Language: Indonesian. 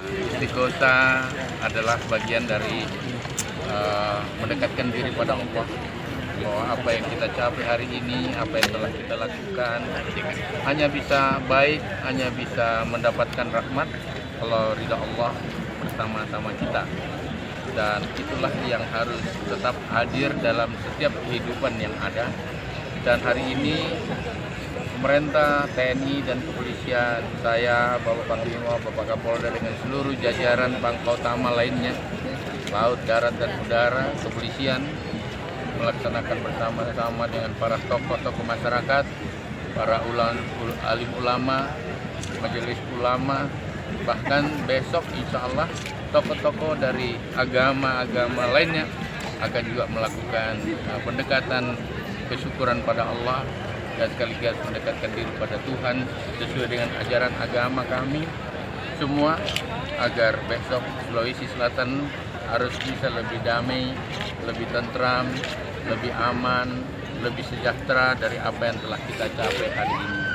Istiqosah adalah bagian dari mendekatkan diri pada Allah, bahwa apa yang kita capai hari ini, apa yang telah kita lakukan hanya bisa baik, hanya bisa mendapatkan rahmat kalau ridha Allah bersama-sama kita. Dan itulah yang harus tetap hadir dalam setiap kehidupan yang ada. Dan hari ini pemerintah, TNI dan kepolisian, saya, Bapak Panglima, Bapak Kapolda dengan seluruh jajaran Pangkal Utama lainnya, laut, darat dan udara, kepolisian melaksanakan bersama-sama dengan para tokoh-tokoh masyarakat, para alim ulama, majelis ulama, bahkan besok insya Allah tokoh-tokoh dari agama-agama lainnya akan juga melakukan pendekatan kesyukuran pada Allah dan sekaligus mendekatkan diri pada Tuhan sesuai dengan ajaran agama kami semua, agar besok Sulawesi Selatan harus bisa lebih damai, lebih tentram, lebih aman, lebih sejahtera dari apa yang telah kita capai hari ini.